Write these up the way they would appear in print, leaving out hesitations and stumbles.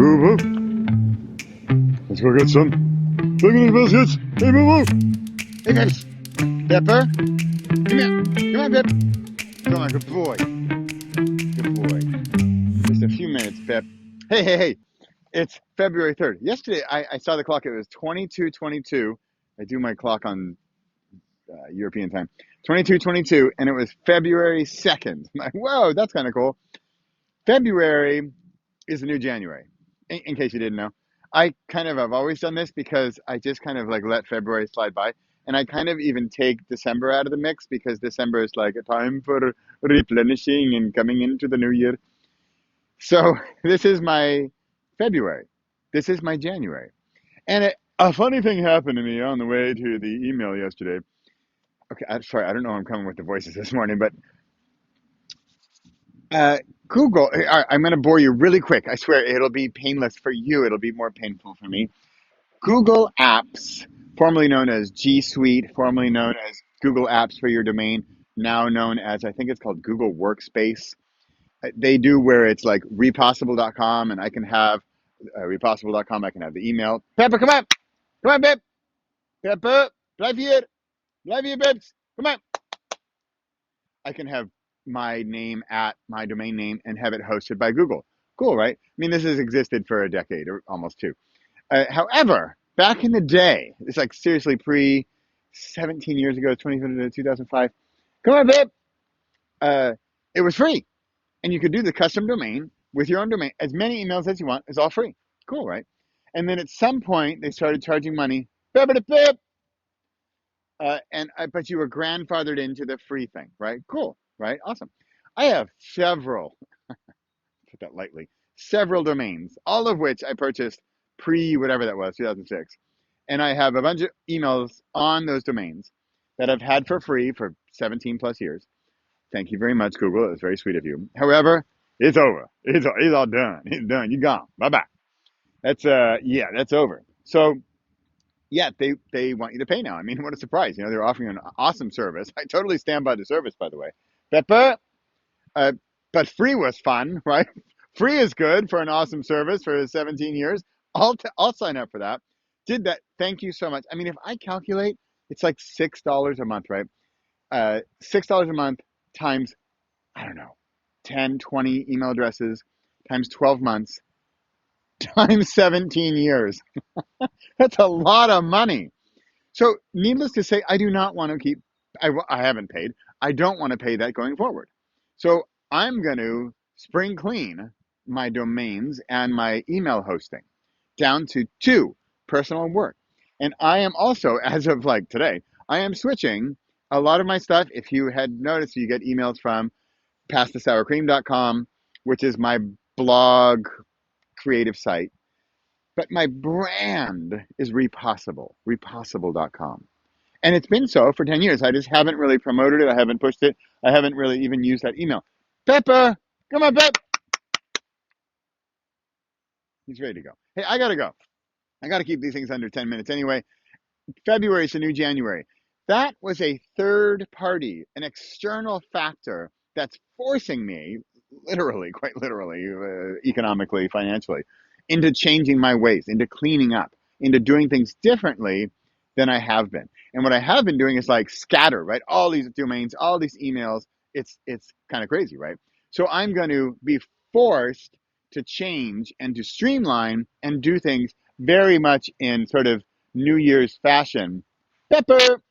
Boo Boo. Let's go get some Bacon biscuits. Hey, Boo Boo. Hey, Pips. Pepper, come here. Come on, Pip. Come on, good boy. Good boy. Just a few minutes, Pip. Hey. It's February 3rd. Yesterday, I saw the clock. It was 22:22. I do my clock on European time. 22:22, and it was February 2nd. I'm like, whoa, that's kind of cool. February is the new January, in case you didn't know. I kind of have always done this because I just kind of like let February slide by. And I kind of even take December out of the mix because December is like a time for replenishing and coming into the new year. So this is my February. This is my January. And a funny thing happened to me on the way to the email yesterday. Okay, I'm sorry, I don't know how I'm coming with the voices this morning, but uh, Google, I'm going to bore you really quick. I swear it'll be painless for you. It'll be more painful for me. Google Apps, formerly known as G Suite, formerly known as Google Apps for your domain, now known as, I think it's called Google Workspace. They do where it's like repossible.com, and I can have repossible.com. I can have the email. Pepper, come on. Come on, Pep. Pepper, drive here, Peps. Come on. I can have my name at my domain name and have it hosted by Google. Cool, right? I mean, this has existed for a decade or almost two. However, back in the day, it's like seriously pre 17 years ago, 2005. Come on, babe. Uh, it was free, and you could do the custom domain with your own domain, as many emails as you want. It's all free. Cool, right? And then at some point, they started charging money. Bip, bip, bip. But you were grandfathered into the free thing, right? Cool, right? Awesome. I have several, put that lightly, several domains, all of which I purchased pre whatever that was, 2006. And I have a bunch of emails on those domains that I've had for free for 17 plus years. Thank you very much, Google. It was very sweet of you. However, it's over. It's all done. It's done. You're gone. Bye bye. Yeah, that's over. So yeah, they want you to pay now. I mean, what a surprise! You know, they're offering an awesome service. I totally stand by the service, by the way. Pepper, uh, but free was fun, right? Free is good for an awesome service for 17 years. I'll sign up for that. Did that. Thank you so much. I mean, if I calculate, it's like $6 a month, right? $6 a month times, I don't know, 10, 20 email addresses times 12 months times 17 years. That's a lot of money. So, needless to say, I do not want to keep, I haven't paid. I don't want to pay that going forward. So, I'm going to spring clean my domains and my email hosting down to two, personal and work. And I am also, as of like today, I am switching a lot of my stuff. If you had noticed, you get emails from pastthesourcream.com, which is my blog creative site. But my brand is repossible.com. And it's been so for 10 years. I just haven't really promoted it. I haven't pushed it. I haven't really even used that email. Pepper, come on, Pep. He's ready to go. Hey, I got to go. I got to keep these things under 10 minutes anyway. February is the new January. That was a third party, an external factor that's forcing me, literally, quite literally, economically, financially, into changing my ways, into cleaning up, into doing things differently than I have been. And what I have been doing is like scatter, right? All these domains, all these emails. It's kind of crazy, right? So I'm going to be forced to change and to streamline and do things very much in sort of New Year's fashion. Pepper,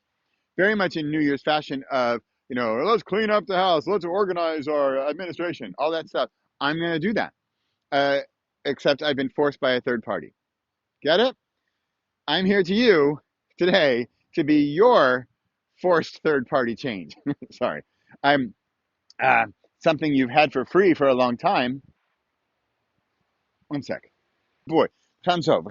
very much in New Year's fashion of, let's clean up the house, let's organize our administration, all that stuff. I'm going to do that. Uh, Except I've been forced by a third party. Get it? I'm here to you today to be your forced third party change. Sorry. I'm uh, something you've had for free for a long time. One sec. Boy, Vacanzo.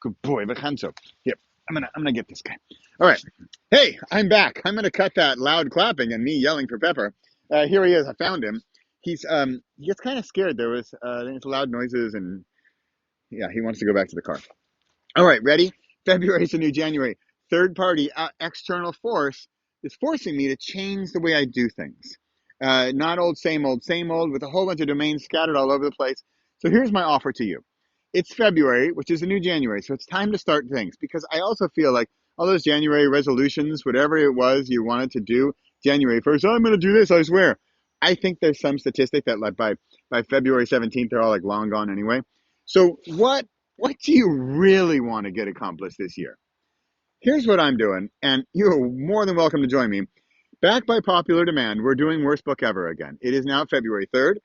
Good boy, Vacanzo. Yep. I'm gonna get this guy. All right. Hey, I'm back. I'm gonna cut that loud clapping and me yelling for Pepper. Here he is. I found him. He gets kind of scared. There was there's loud noises and yeah, he wants to go back to the car. All right, ready? February is the new January. Third party external force is forcing me to change the way I do things. Not old, same old with a whole bunch of domains scattered all over the place. So here's my offer to you. it's February, which is a new January. So it's time to start things, because I also feel like all those January resolutions, whatever it was you wanted to do, January 1st, I'm going to do this, I swear. I think there's some statistic that like by February 17th, they're all like long gone anyway. So what do you really want to get accomplished this year? Here's what I'm doing, and you're more than welcome to join me. Backed by popular demand, we're doing Worst Book Ever again. It is now February 3rd.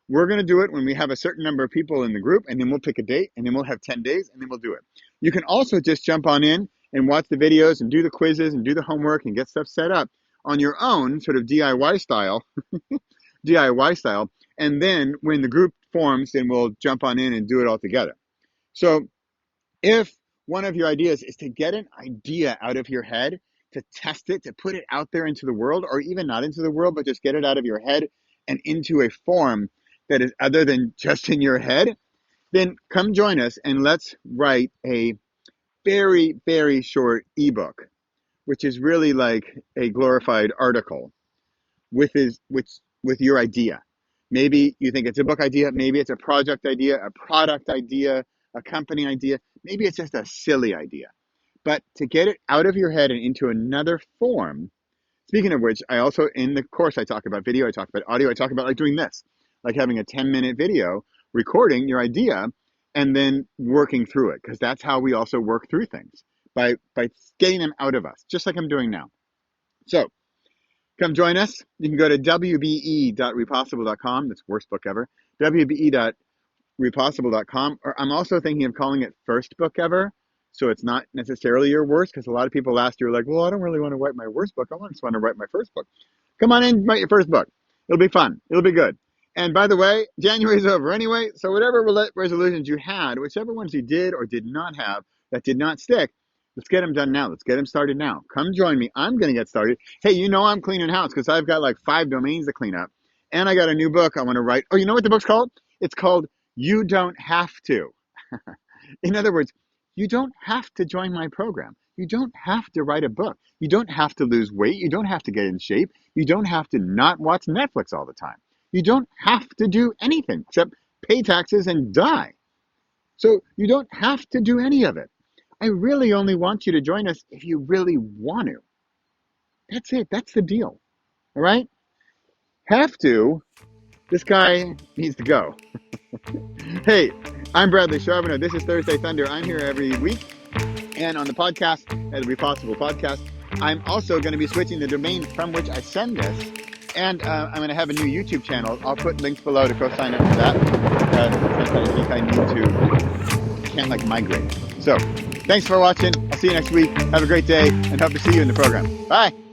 We're going to do it when we have a certain number of people in the group, and then we'll pick a date, and then we'll have 10 days, and then we'll do it. You can also just jump on in and watch the videos and do the quizzes and do the homework and get stuff set up on your own, sort of DIY style, DIY style. And then when the group forms, then we'll jump on in and do it all together. So if one of your ideas is to get an idea out of your head, to test it, to put it out there into the world, or even not into the world, but just get it out of your head and into a form that is other than just in your head, then come join us and let's write a very, very short ebook, which is really like a glorified article with your idea. Maybe you think it's a book idea, maybe it's a project idea, a product idea, a company idea, maybe it's just a silly idea. But to get it out of your head and into another form, speaking of which, I also, in the course, I talk about video, I talk about audio, I talk about like doing this, like having a 10-minute video, recording your idea, and then working through it, because that's how we also work through things, by getting them out of us, just like I'm doing now. So come join us. You can go to wbe.repossible.com. That's worst book ever. wbe.repossible.com. Or I'm also thinking of calling it first book ever. So it's not necessarily your worst, because a lot of people last year were like, well, I don't really want to write my worst book. I just want to write my first book. Come on in, write your first book. It'll be fun. It'll be good. And by the way, January's over anyway. So whatever resolutions you had, whichever ones you did or did not have that did not stick, let's get them done now. Let's get them started now. Come join me. I'm going to get started. Hey, you know I'm cleaning house because I've got like 5 domains to clean up. And I got a new book I want to write. Oh, you know what the book's called? It's called You Don't Have to. In other words, you don't have to join my program. You don't have to write a book. You don't have to lose weight. You don't have to get in shape. You don't have to not watch Netflix all the time. You don't have to do anything except pay taxes and die. So you don't have to do any of it. I really only want you to join us if you really want to. That's it. That's the deal. All right? Have to. This guy needs to go. Hey, I'm Bradley Charbonneau. This is Thursday Thunder. I'm here every week. And on the podcast, at the Repossible Podcast, I'm also going to be switching the domain from which I send this. And I'm going to have a new YouTube channel. I'll put links below to go sign up for that. I think I need to, can't like migrate. So thanks for watching. I'll see you next week. Have a great day and hope to see you in the program. Bye.